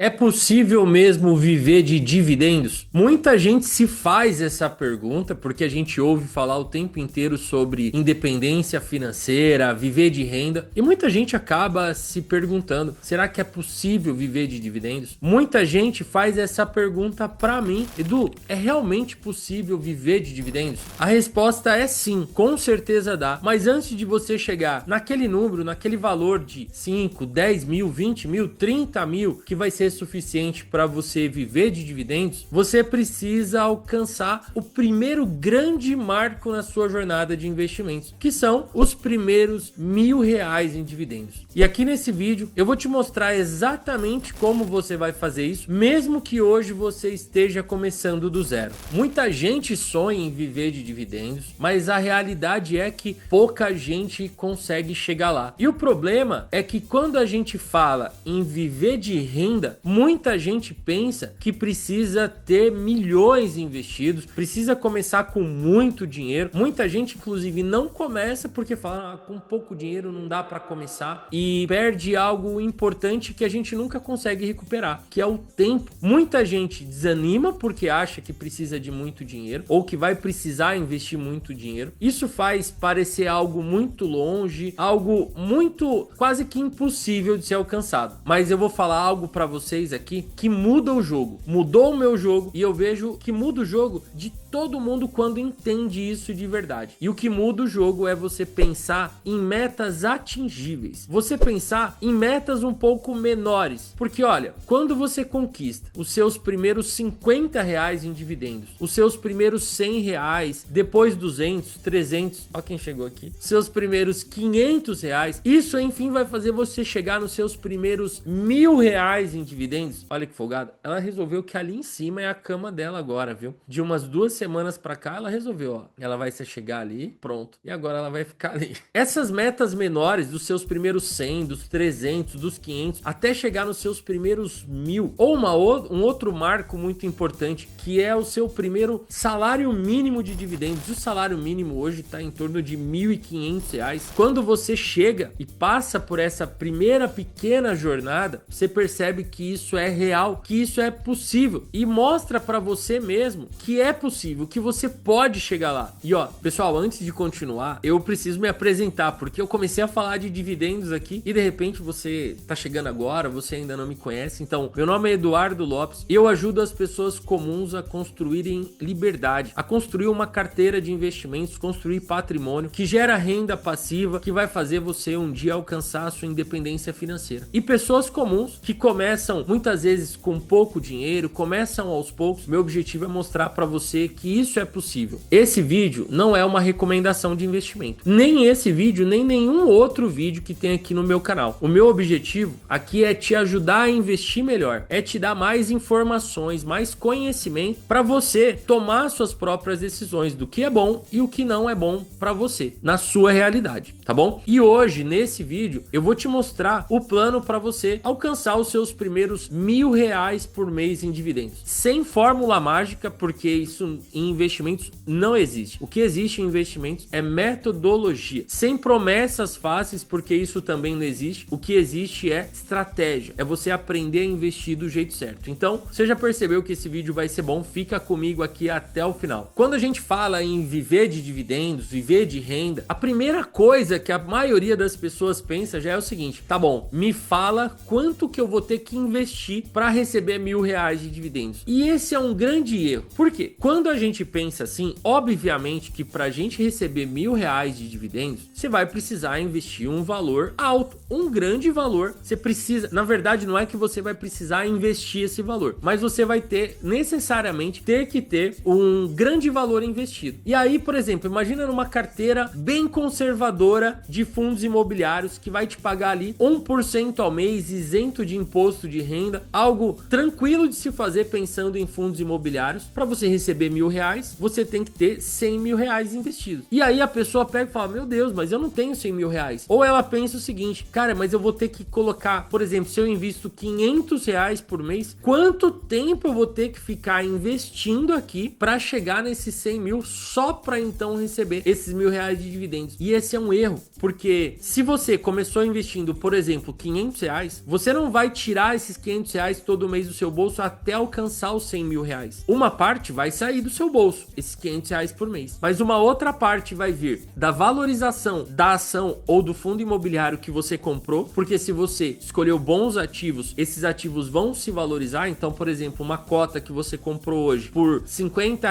É possível mesmo viver de dividendos? Muita gente se faz essa pergunta porque a gente ouve falar o tempo inteiro sobre independência financeira, viver de renda, e muita gente acaba se perguntando: será que é possível viver de dividendos? Muita gente faz essa pergunta para mim: Edu, é realmente possível viver de dividendos? A resposta é sim, com certeza dá, mas antes de você chegar naquele número, naquele valor de 5, 10 mil, 20 mil, 30 mil, que vai ser suficiente para você viver de dividendos, você precisa alcançar o primeiro grande marco na sua jornada de investimentos, que são os primeiros R$ 1.000 em dividendos. E aqui nesse vídeo eu vou te mostrar exatamente como você vai fazer isso, mesmo que hoje você esteja começando do zero. Muita gente sonha em viver de dividendos, mas a realidade é que pouca gente consegue chegar lá. E o problema é que quando a gente fala em viver de renda, muita gente pensa que precisa ter milhões investidos, precisa começar com muito dinheiro. Muita gente, inclusive, não começa porque fala: com pouco dinheiro não dá para começar, e perde algo importante que a gente nunca consegue recuperar, que é o tempo. Muita gente desanima porque acha que precisa de muito dinheiro ou que vai precisar investir muito dinheiro. Isso faz parecer algo muito longe, algo muito quase que impossível de ser alcançado. Mas eu vou falar algo para vocês aqui que muda o jogo. Mudou o meu jogo e eu vejo que muda o jogo de todo mundo quando entende isso de verdade. E o que muda o jogo é você pensar em metas atingíveis. Você pensar em metas um pouco menores. Porque olha, quando você conquista os seus primeiros R$ 50 em dividendos, os seus primeiros R$ 100, depois 200, 300, ó quem chegou aqui, seus primeiros R$ 500, isso enfim vai fazer você chegar nos seus primeiros R$ 1.000 em dividendos. Olha que folgada. Ela resolveu que ali em cima é a cama dela agora, viu? De umas 2 semanas pra cá, ela resolveu, ó. Ela vai se chegar ali, pronto. E agora ela vai ficar ali. Essas metas menores dos seus primeiros 100, dos 300, dos 500, até chegar nos seus primeiros 1.000. Ou um outro marco muito importante, que é o seu primeiro salário mínimo de dividendos. O salário mínimo hoje está em torno de R$ 1.500. Quando você chega e passa por essa primeira pequena jornada, você percebe que isso é real, que isso é possível, e mostra para você mesmo que é possível, que você pode chegar lá. E ó, pessoal, antes de continuar, eu preciso me apresentar, porque eu comecei a falar de dividendos aqui e de repente você tá chegando agora, você ainda não me conhece. Então, meu nome é Eduardo Lopes e eu ajudo as pessoas comuns a construírem liberdade, a construir uma carteira de investimentos, construir patrimônio que gera renda passiva, que vai fazer você um dia alcançar a sua independência financeira. E pessoas comuns que começam muitas vezes com pouco dinheiro, começam aos poucos. Meu objetivo é mostrar para você que isso é possível. Esse vídeo não é uma recomendação de investimento, nem esse vídeo, nem nenhum outro vídeo que tem aqui no meu canal. O meu objetivo aqui é te ajudar a investir melhor, é te dar mais informações, mais conhecimento para você tomar suas próprias decisões do que é bom e o que não é bom para você, na sua realidade, tá bom? E hoje, nesse vídeo, eu vou te mostrar o plano para você alcançar os seus primeiros R$ 1.000 por mês em dividendos, sem fórmula mágica, porque isso em investimentos não existe. O que existe em investimentos é metodologia, sem promessas fáceis, porque isso também não existe. O que existe é estratégia, é você aprender a investir do jeito certo. Então, você já percebeu que esse vídeo vai ser bom? Fica comigo aqui até o final. Quando a gente fala em viver de dividendos, viver de renda, a primeira coisa que a maioria das pessoas pensa já é o seguinte: tá bom, me fala quanto que eu vou ter que investir para receber R$ 1.000 de dividendos. E esse é um grande erro. Por quê? Quando a gente pensa assim, obviamente que para a gente receber R$ 1.000 de dividendos, você vai precisar investir um valor alto, um grande valor. Você precisa, na verdade, não é que você vai precisar investir esse valor, mas você vai ter necessariamente que ter um grande valor investido. E aí, por exemplo, imagina numa carteira bem conservadora de fundos imobiliários que vai te pagar ali 1% ao mês, isento de imposto de renda, algo tranquilo de se fazer pensando em fundos imobiliários. Para você receber R$ 1.000, você tem que ter R$ 100.000 investidos. E aí a pessoa pega e fala: meu Deus, mas eu não tenho R$ 100.000. Ou ela pensa o seguinte: cara, mas eu vou ter que colocar, por exemplo, se eu invisto R$ 500 por mês, quanto tempo eu vou ter que ficar investindo aqui para chegar nesses 100 mil só para então receber esses R$ 1.000 de dividendos? E esse é um erro, porque se você começou investindo, por exemplo, R$ 500, você não vai tirar esses esses R$ 500 todo mês do seu bolso até alcançar os R$ 100.000. Uma parte vai sair do seu bolso, esses R$ 500 por mês, mas uma outra parte vai vir da valorização da ação ou do fundo imobiliário que você comprou, porque se você escolheu bons ativos, esses ativos vão se valorizar. Então, por exemplo, uma cota que você comprou hoje por R$ 50,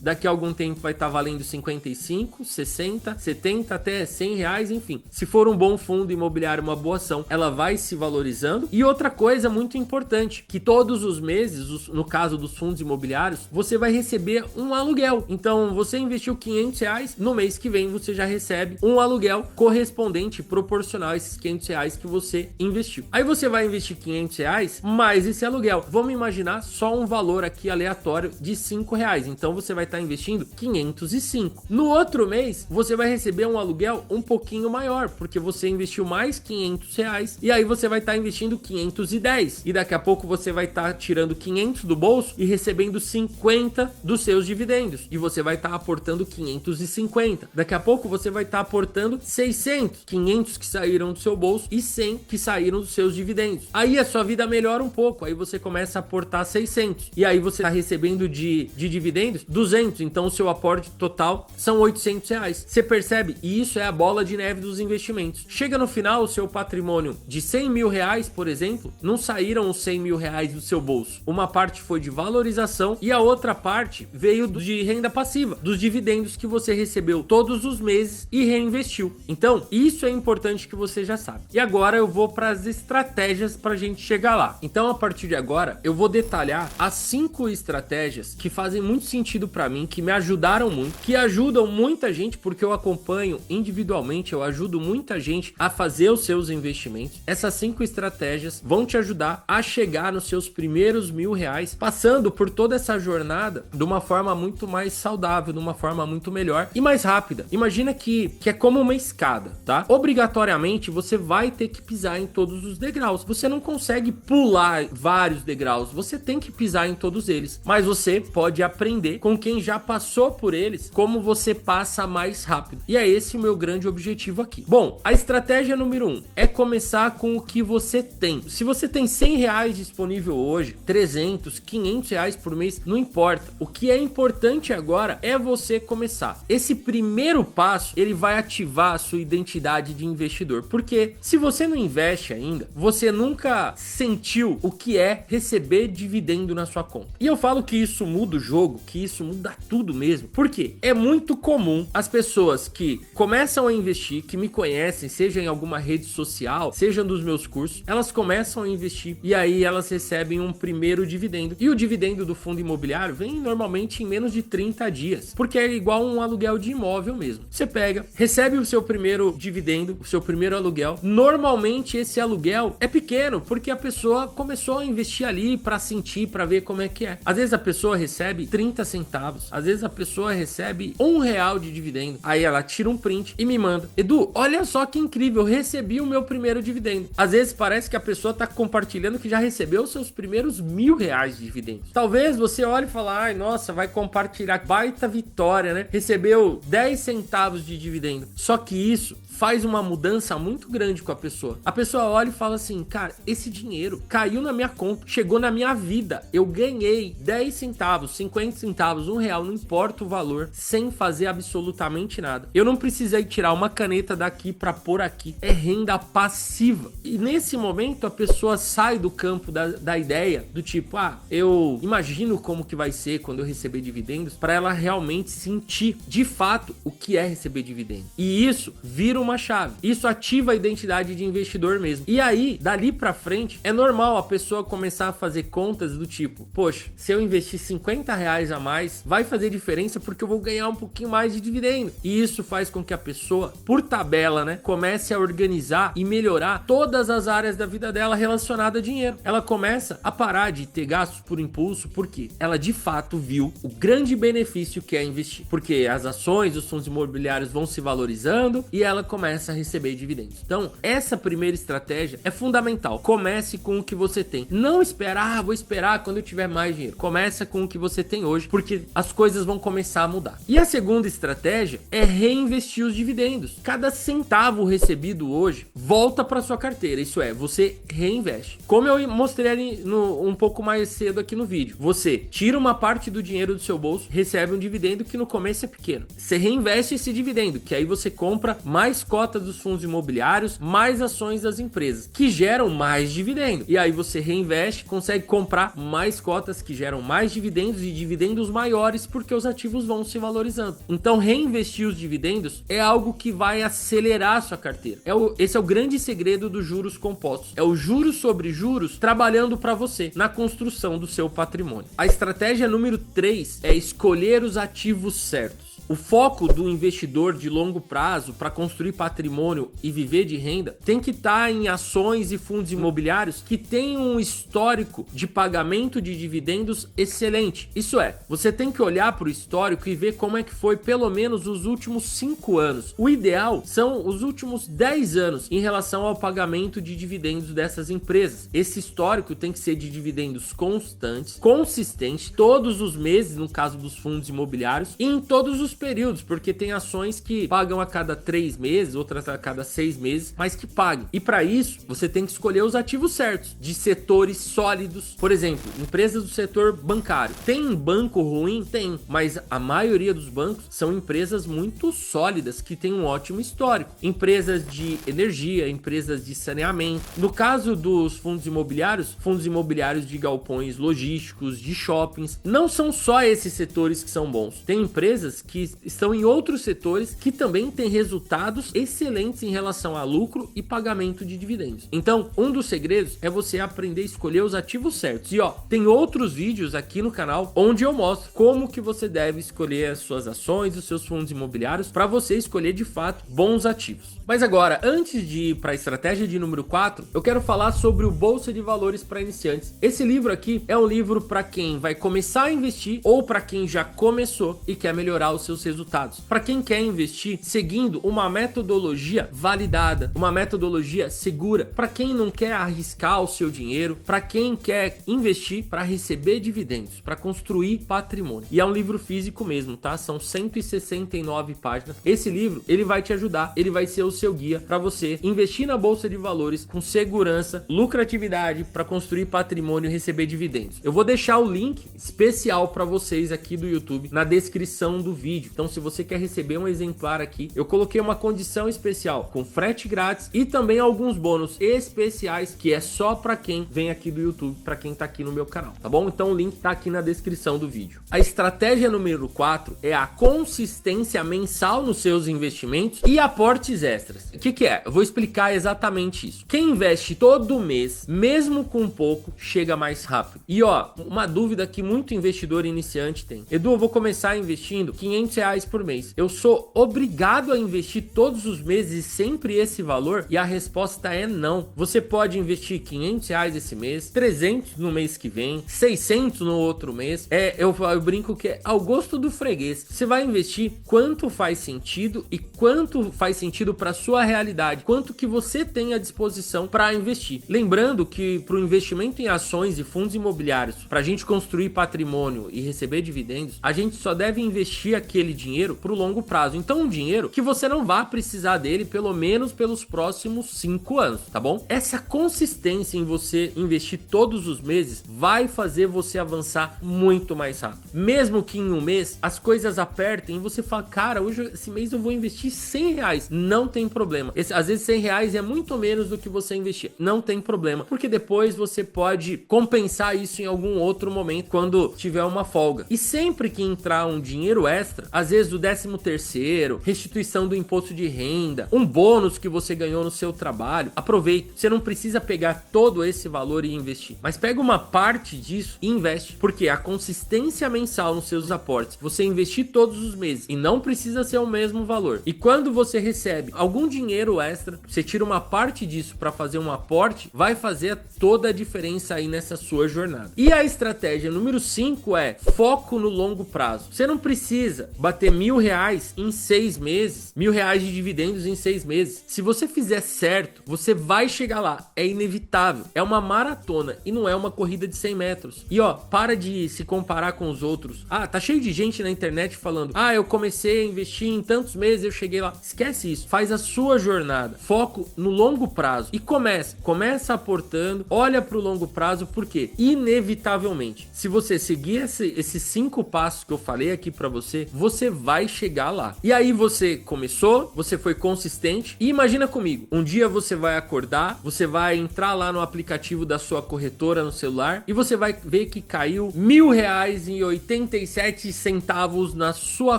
daqui a algum tempo vai estar valendo 55, 60, 70, até R$ 100, enfim. Se for um bom fundo imobiliário, uma boa ação, ela vai se valorizando. E outra coisa muito importante, que todos os meses, no caso dos fundos imobiliários, você vai receber um aluguel. Então, você investiu R$ 500, no mês que vem você já recebe um aluguel correspondente, proporcional a esses R$ 500 que você investiu. Aí você vai investir R$ 500 mais esse aluguel. Vamos imaginar só um valor aqui aleatório de R$ 5. Então você vai estar investindo 505. No outro mês, você vai receber um aluguel um pouquinho maior, porque você investiu mais R$ 500 e aí você vai estar investindo 510. E daqui a pouco você vai estar tirando 500 do bolso e recebendo 50 dos seus dividendos. E você vai estar aportando 550. Daqui a pouco você vai estar aportando 600. 500 que saíram do seu bolso e 100 que saíram dos seus dividendos. Aí a sua vida melhora um pouco. Aí você começa a aportar 600. E aí você está recebendo de dividendos 200. Então o seu aporte total são R$ 800. Você percebe? E isso é a bola de neve dos investimentos. Chega no final, o seu patrimônio de R$ 100.000, por exemplo, não saíram os R$ 100.000 do seu bolso. Uma parte foi de valorização e a outra parte veio de renda passiva, dos dividendos que você recebeu todos os meses e reinvestiu. Então, isso é importante que você já sabe. E agora eu vou para as estratégias para a gente chegar lá. Então, a partir de agora, eu vou detalhar as 5 estratégias que fazem muito sentido para mim, que me ajudaram muito, que ajudam muita gente, porque eu acompanho individualmente, eu ajudo muita gente a fazer os seus investimentos. Essas 5 estratégias vão te ajudar a chegar nos seus primeiros R$ 1.000, passando por toda essa jornada de uma forma muito mais saudável, de uma forma muito melhor e mais rápida. Imagina que é como uma escada, tá? Obrigatoriamente você vai ter que pisar em todos os degraus. Você não consegue pular vários degraus, você tem que pisar em todos eles. Mas você pode aprender com quem já passou por eles como você passa mais rápido. E é esse o meu grande objetivo aqui. Bom, a estratégia número 1 é começar com o que você tem. Se você tem R$ 100 disponível hoje, 300, R$ 500 por mês, não importa. O que é importante agora é você começar. Esse primeiro passo, ele vai ativar a sua identidade de investidor. Porque se você não investe ainda, você nunca sentiu o que é receber dividendo na sua conta. E eu falo que isso muda o jogo, que isso muda tudo mesmo. Por quê? É muito comum as pessoas que começam a investir, que me conhecem, seja em alguma rede social, seja nos meus cursos, elas começam a investir e aí elas recebem um primeiro dividendo. E o dividendo do fundo imobiliário vem normalmente em menos de 30 dias, porque é igual um aluguel de imóvel mesmo. Você pega, recebe o seu primeiro dividendo, o seu primeiro aluguel. Normalmente esse aluguel é pequeno, porque a pessoa começou a investir ali para sentir, para ver como é que é. Às vezes a pessoa recebe 30 centavos, às vezes a pessoa recebe R$ 1 de dividendo. Aí ela tira um print e me manda: Edu, olha só que incrível, eu recebi o meu primeiro dividendo. Às vezes parece que a pessoa tá compartilhando que já recebeu os seus primeiros R$ 1.000 de dividendos. Talvez você olhe e fale: ai, nossa, vai compartilhar, baita vitória, né? Recebeu 10 centavos de dividendo. Só que isso faz uma mudança muito grande com a pessoa. A pessoa olha e fala assim: cara, esse dinheiro caiu na minha conta, chegou na minha vida, eu ganhei 10 centavos, 50 centavos, R$ 1, não importa o valor, sem fazer absolutamente nada. Eu não precisei tirar uma caneta daqui para pôr aqui. É renda passiva. E nesse momento a pessoa sai do campo da ideia do tipo: ah, eu imagino como que vai ser quando eu receber dividendos, para ela realmente sentir de fato o que é receber dividendos. E isso vira uma chave. Isso ativa a identidade de investidor mesmo. E aí, dali pra frente, é normal a pessoa começar a fazer contas do tipo: poxa, se eu investir R$ 50 a mais, vai fazer diferença porque eu vou ganhar um pouquinho mais de dividendo. E isso faz com que a pessoa, por tabela, né, comece a organizar e melhorar todas as áreas da vida dela relacionada a dinheiro. Ela começa a parar de ter gastos por impulso, porque ela de fato viu o grande benefício que é investir. Porque as ações, os fundos imobiliários vão se valorizando e ela começa a receber dividendos. Então, essa primeira estratégia é fundamental. Comece com o que você tem. Não esperar, vou esperar quando eu tiver mais dinheiro. Começa com o que você tem hoje, porque as coisas vão começar a mudar. E a segunda estratégia é reinvestir os dividendos. Cada centavo recebido hoje volta para sua carteira. Isso é, você reinveste. reinveste. Como eu mostrei ali um pouco mais cedo aqui no vídeo. Você tira uma parte do dinheiro do seu bolso, recebe um dividendo que no começo é pequeno. Você reinveste esse dividendo, que aí você compra mais cotas dos fundos imobiliários, mais ações das empresas, que geram mais dividendo. E aí você reinveste, consegue comprar mais cotas que geram mais dividendos e dividendos maiores, porque os ativos vão se valorizando. Então reinvestir os dividendos é algo que vai acelerar a sua carteira. Esse é o grande segredo dos juros compostos. É o juros sobre juros trabalhando para você na construção do seu patrimônio. A estratégia número 3 é escolher os ativos certos. O foco do investidor de longo prazo para construir patrimônio e viver de renda tem que estar em ações e fundos imobiliários que têm um histórico de pagamento de dividendos excelente. Isso é, você tem que olhar para o histórico e ver como é que foi pelo menos os últimos 5 anos. O ideal são os últimos 10 anos em relação ao pagamento de dividendos dessas empresas. Esse histórico tem que ser de dividendos constantes, consistentes, todos os meses, no caso dos fundos imobiliários, e em todos os períodos, porque tem ações que pagam a cada 3 meses, outras a cada 6 meses, mas que paguem. E para isso, você tem que escolher os ativos certos, de setores sólidos. Por exemplo, empresas do setor bancário. Tem banco ruim? Tem, mas a maioria dos bancos são empresas muito sólidas, que têm um ótimo histórico. Empresas de energia, empresas de saneamento. No caso dos fundos imobiliários de galpões logísticos, de shoppings, não são só esses setores que são bons. Tem empresas que estão em outros setores que também têm resultados excelentes em relação a lucro e pagamento de dividendos. Então, um dos segredos é você aprender a escolher os ativos certos. E tem outros vídeos aqui no canal onde eu mostro como que você deve escolher as suas ações, os seus fundos imobiliários, para você escolher de fato bons ativos. Mas agora, antes de ir para a estratégia de número 4, eu quero falar sobre o Bolsa de Valores para Iniciantes. Esse livro aqui é um livro para quem vai começar a investir ou para quem já começou e quer melhorar os seus resultados. Para quem quer investir seguindo uma metodologia validada, uma metodologia segura, para quem não quer arriscar o seu dinheiro, para quem quer investir para receber dividendos, para construir patrimônio. E é um livro físico mesmo, tá? São 169 páginas. Esse livro, ele vai te ajudar, ele vai ser o seu guia para você investir na bolsa de valores com segurança, lucratividade, para construir patrimônio e receber dividendos. Eu vou deixar o link especial para vocês aqui do YouTube na descrição do vídeo. Então, se você quer receber um exemplar aqui, eu coloquei uma condição especial com frete grátis e também alguns bônus especiais que é só para quem vem aqui do YouTube, para quem tá aqui no meu canal, tá bom? Então o link tá aqui na descrição do vídeo. A estratégia número 4 é a consistência mensal nos seus investimentos e aportes extras. O que é? Eu vou explicar exatamente isso. Quem investe todo mês, mesmo com pouco, chega mais rápido. E uma dúvida que muito investidor iniciante tem. Edu, eu vou começar investindo R$500 por mês. Eu sou obrigado a investir todos os meses sempre esse valor? E a resposta é não. Você pode investir R$500 esse mês, 300 no mês que vem, 600 no outro mês. Eu brinco que é ao gosto do freguês. Você vai investir quanto faz sentido e quanto faz sentido para sua realidade, quanto que você tem à disposição para investir. Lembrando que para o investimento em ações e fundos imobiliários, para a gente construir patrimônio e receber dividendos, a gente só deve investir aquele dinheiro para o longo prazo. Então, um dinheiro que você não vai precisar dele pelo menos pelos próximos 5 anos, tá bom? Essa consistência em você investir todos os meses vai fazer você avançar muito mais rápido. Mesmo que em um mês as coisas apertem e você fala, cara, hoje esse mês eu vou investir R$100. Não tem problema. Às vezes R$100 é muito menos do que você investir. Não tem problema, porque depois você pode compensar isso em algum outro momento quando tiver uma folga. E sempre que entrar um dinheiro extra, às vezes o 13º, restituição do imposto de renda, um bônus que você ganhou no seu trabalho, aproveita. Você não precisa pegar todo esse valor e investir, mas pega uma parte disso e investe, porque a consistência mensal nos seus aportes, você investir todos os meses e não precisa ser o mesmo valor. E quando você recebe algum dinheiro extra, você tira uma parte disso para fazer um aporte, vai fazer toda a diferença aí nessa sua jornada. E a estratégia número 5 é foco no longo prazo. Você não precisa bater R$ 1.000 em 6 meses, R$ 1.000 de dividendos em 6 meses. Se você fizer certo, você vai chegar lá. É inevitável. É uma maratona e não é uma corrida de 100 metros. E ó, para de se comparar com os outros. Ah, tá cheio de gente na internet falando: ah, eu comecei a investir em tantos meses, eu cheguei lá. Esquece isso. Faz a sua jornada. Foco no longo prazo. E começa aportando. Olha pro longo prazo, porque inevitavelmente, se você seguir esses 5 passos que eu falei aqui pra você, você vai chegar lá. E aí você começou, você foi consistente. E imagina comigo, um dia você vai acordar, você vai entrar lá no aplicativo da sua corretora no celular e você vai ver que caiu R$ 1.000,87 na sua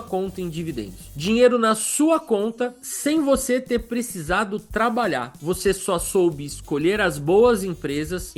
conta em dividendos. Dinheiro na sua conta sem você ter precisado trabalhar. Você só soube escolher as boas empresas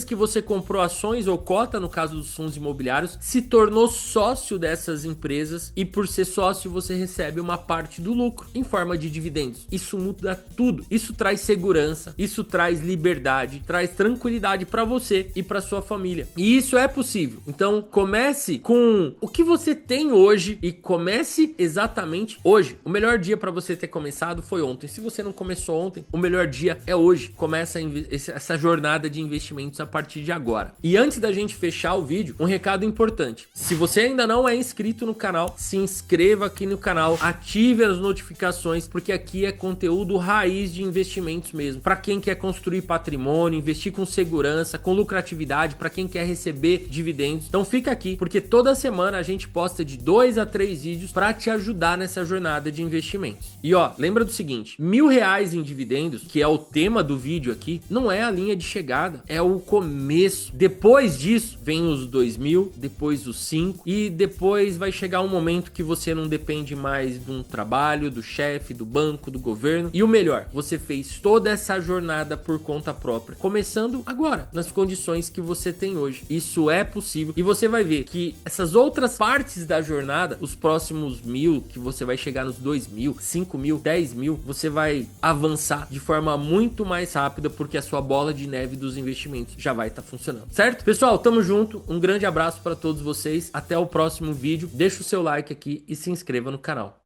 que você comprou ações ou cota, no caso dos fundos imobiliários, se tornou sócio dessas empresas e por ser sócio você recebe uma parte do lucro em forma de dividendos. Isso muda tudo. Isso traz segurança, isso traz liberdade, traz tranquilidade para você e para sua família. E isso é possível. Então comece com o que você tem hoje e comece exatamente hoje. O melhor dia para você ter começado foi ontem. Se você não começou ontem, o melhor dia é hoje. Começa essa jornada de investimentos a partir de agora. E antes da gente fechar o vídeo, um recado importante. Se você ainda não é inscrito no canal, se inscreva aqui no canal, ative as notificações, porque aqui é conteúdo raiz de investimentos mesmo. Para quem quer construir patrimônio, investir com segurança, com lucratividade, para quem quer receber dividendos. Então fica aqui, porque toda semana a gente posta de 2 a 3 vídeos para te ajudar nessa jornada de investimentos. E ó, lembra do seguinte, R$ 1.000 em dividendos, que é o tema do vídeo aqui, não é a linha de chegada, é o começo. Depois disso, vem os 2.000, depois os 5 e depois vai chegar um momento que você não depende mais de um trabalho, do chefe, do banco, do governo. E o melhor, você fez toda essa jornada por conta própria, começando agora, nas condições que você tem hoje. Isso é possível e você vai ver que essas outras partes da jornada, os próximos 1.000, que você vai chegar nos 2.000, 5.000, 10.000, você vai avançar de forma muito mais rápida, porque a sua bola de neve dos investimentos já vai estar funcionando, certo? Pessoal, tamo junto, um grande abraço para todos vocês, até o próximo vídeo, deixa o seu like aqui e se inscreva no canal.